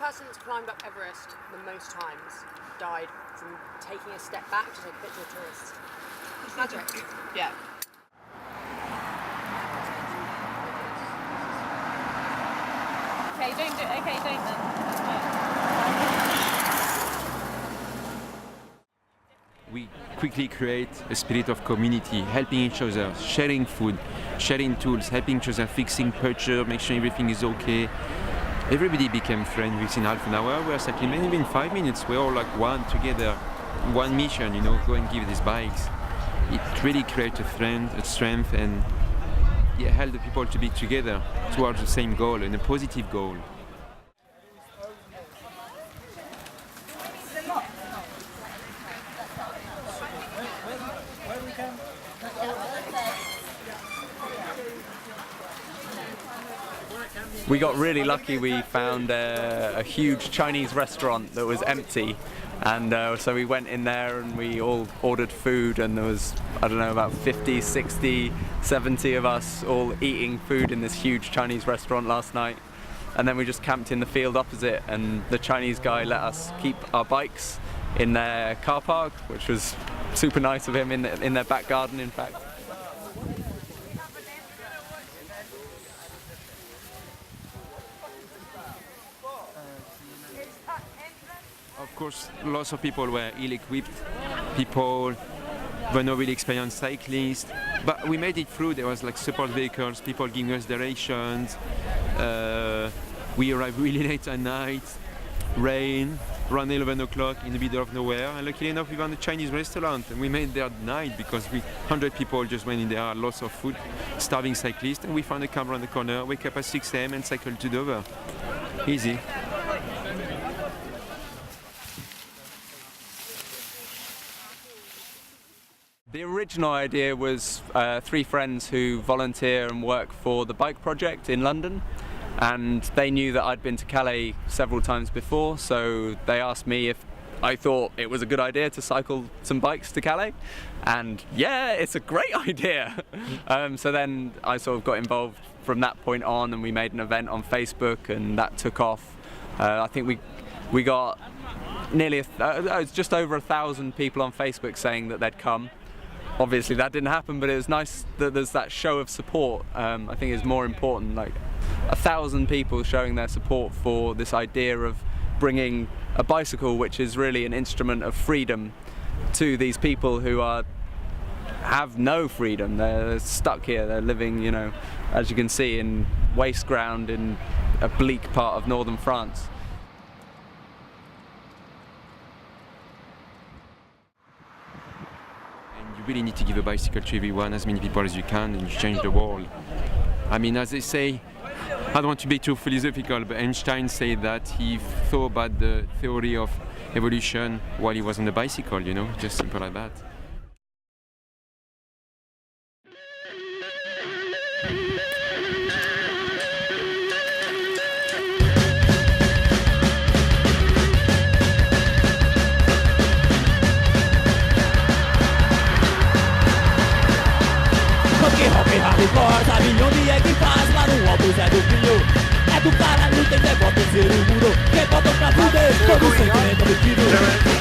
person that's climbed up Everest the most times died from taking a step back to take a picture of tourists. Magic. Yeah. Okay, don't do it. Okay, don't then. We quickly create a spirit of community, helping each other, sharing food, sharing tools, helping each other, fixing puncture, make sure everything is okay. Everybody became friends within half an hour. We're cycling, maybe in 5 minutes. We're all like one together, one mission, you know, go and give these bikes. It really creates a strength, and help the people to be together towards the same goal and a positive goal. We got really lucky. We found a huge Chinese restaurant that was empty, and so we went in there and we all ordered food, and there was, I don't know, about 50, 60, 70 of us all eating food in this huge Chinese restaurant last night. And then we just camped in the field opposite, and the Chinese guy let us keep our bikes in their car park, which was super nice of him, in their back garden, in fact. Of course, lots of people were ill-equipped, people were not really experienced cyclists, but we made it through. There was like support vehicles, people giving us directions. We arrived really late at night, rain, around 11 o'clock in the middle of nowhere, and luckily enough we found a Chinese restaurant, and we made there at night because 100 people just went in there, lots of food, starving cyclists, and we found a camp around the corner, wake up at 6 a.m. and cycle to Dover. Easy. The original idea was 3 friends who volunteer and work for the Bike Project in London, and they knew that I'd been to Calais several times before, so they asked me if I thought it was a good idea to cycle some bikes to Calais, and yeah, it's a great idea. So then I sort of got involved from that point on, and we made an event on Facebook, and that took off. I think we got nearly just over 1,000 people on Facebook saying that they'd come. Obviously that didn't happen, but it was nice that there's that show of support. I think it's more important, like 1,000 people showing their support for this idea of bringing a bicycle, which is really an instrument of freedom, to these people who have no freedom. They're stuck here, they're living, you know, as you can see, in waste ground in a bleak part of northern France. You really need to give a bicycle to everyone, as many people as you can, and you change the world. I mean, as they say, I don't want to be too philosophical, but Einstein said that he thought about the theory of evolution while he was on the bicycle, you know, just simple like that. Hardcore, sabe onde é que faz? Lá no alto Zé do Pinho. É do caralho, tem devoto em ser o muro. Quem botam pra fuder, todo sentimento do tiro.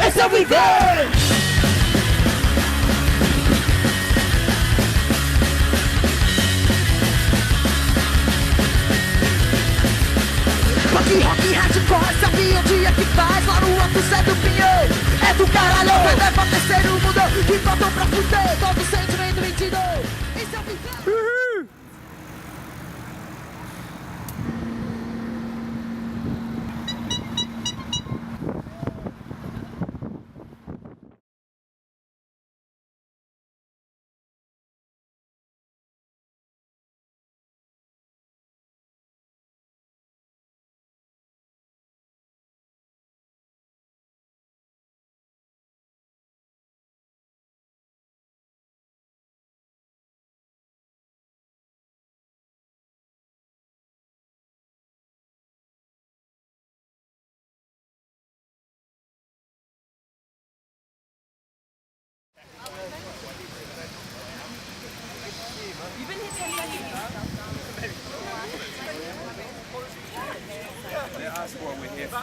Esse é o viver! Rock, hardcore, sabe onde é que faz? Lá no alto Zé do Pinho. É do caralho, tem devoto em ser o muro. Quem botam pra fuder, todo sentimento do tiro.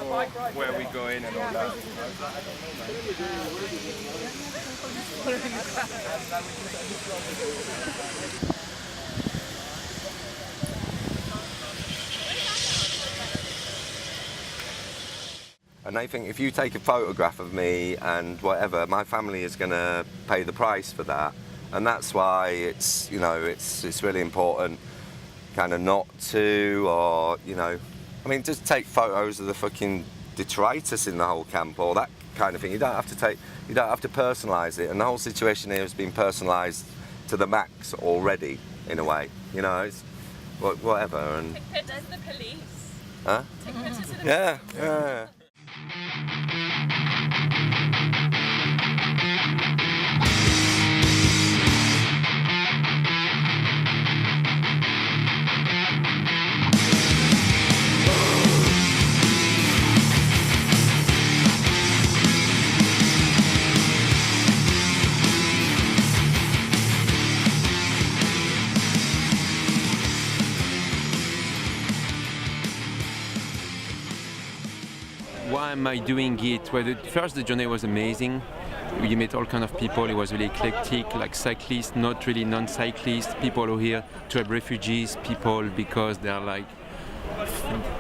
for where we're going and all that. And they think if you take a photograph of me and whatever, my family is going to pay the price for that. And that's why it's, you know, it's really important kind of not to, or, you know, I mean, just take photos of the fucking detritus in the whole camp or that kind of thing. You don't have to personalise it. And the whole situation here has been personalised to the max already, in a way. You know, it's whatever. And Take pictures of the police. huh? Take pictures of the Yeah, yeah. Why am I doing it? Well, first the journey was amazing. You met all kind of people. It was really eclectic, like cyclists, not really non-cyclists, people who are here to help refugees, people because they are like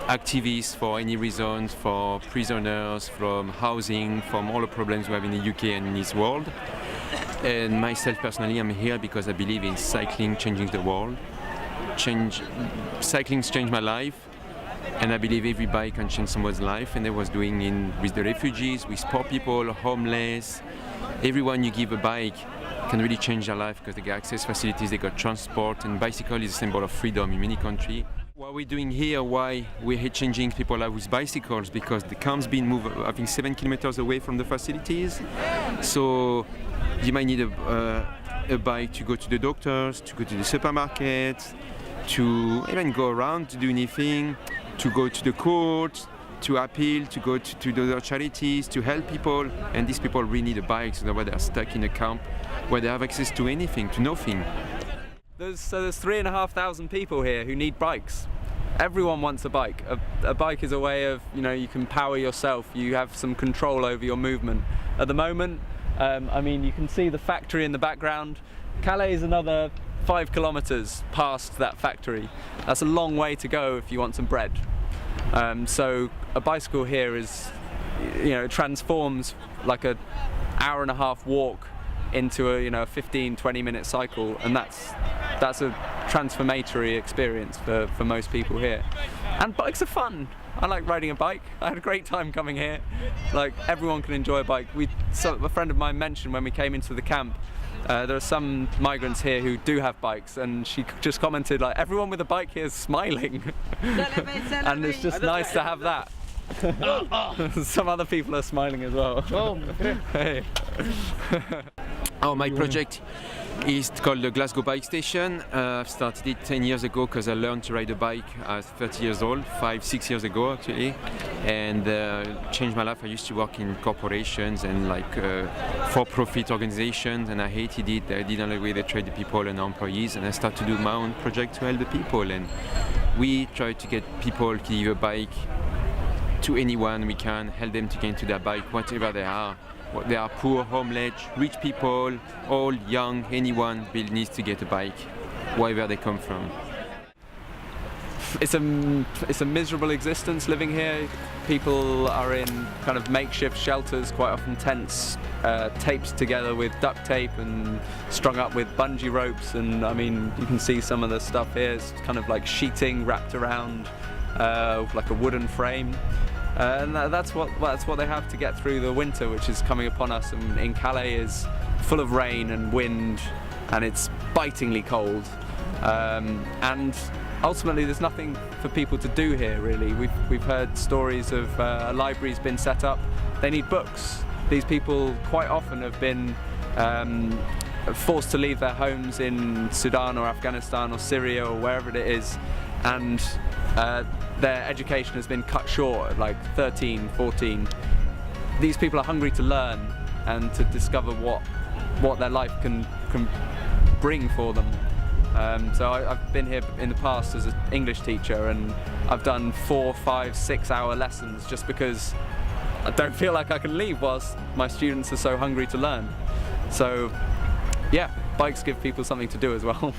activists for any reasons, for prisoners, from housing, from all the problems we have in the UK and in this world. And myself personally, I'm here because I believe in cycling changing the world. Cycling's changed my life. And I believe every bike can change someone's life, and I was doing it with the refugees, with poor people, homeless. Everyone you give a bike can really change their life because they get access facilities, they got transport, and bicycle is a symbol of freedom in many countries. What we're doing here, why we're changing people's life with bicycles, because the camp's been moved, I think, 7 kilometers away from the facilities. So you might need a bike to go to the doctors, to go to the supermarket, to even go around to do anything, to go to the court, to appeal, to go to the other charities, to help people. And these people really need a bike, so that they're stuck in a camp where they have access to anything, to nothing. There's 3,500 people here who need bikes. Everyone wants a bike. A bike is a way of, you know, you can power yourself, you have some control over your movement. At the moment, I mean, you can see the factory in the background. Calais is another 5 kilometers past that factory. That's a long way to go if you want some bread. So a bicycle here is, you know, it transforms like an hour-and-a-half walk into a, you know, 15-20 minute cycle, and that's a transformatory experience for most people here. And bikes are fun. I like riding a bike. I had a great time coming here. Like, everyone can enjoy a bike. A friend of mine mentioned when we came into the camp, there are some migrants here who do have bikes, and she just commented, like, everyone with a bike here is smiling. And it's just nice to have that. Some other people are smiling as well. Hey. Oh, my project is called the Glasgow Bike Station. I've started it 10 years ago because I learned to ride a bike at 30 years old, 5-6 years ago actually, and changed my life. I used to work in corporations and like for-profit organizations, and I hated it. I didn't like the way they treated people and employees, and I started to do my own project to help the people. And we try to get people to give a bike to anyone we can, help them to get into their bike, whatever they are. They are poor, homeless, rich people, old, young, anyone needs to get a bike, wherever they come from. It's a miserable existence living here. People are in kind of makeshift shelters, quite often tents, taped together with duct tape and strung up with bungee ropes. And I mean, you can see some of the stuff here. It's kind of like sheeting wrapped around like a wooden frame. And that's what they have to get through the winter, which is coming upon us. And in Calais is full of rain and wind, and it's bitingly cold. And ultimately, there's nothing for people to do here, really. We've heard stories of a library's been set up. They need books. These people quite often have been forced to leave their homes in Sudan or Afghanistan or Syria or wherever it is, and their education has been cut short at like 13, 14. These people are hungry to learn and to discover what their life can bring for them. I've been here in the past as an English teacher, and I've done 4, 5, 6 hour lessons just because I don't feel like I can leave whilst my students are so hungry to learn. So yeah, bikes give people something to do as well.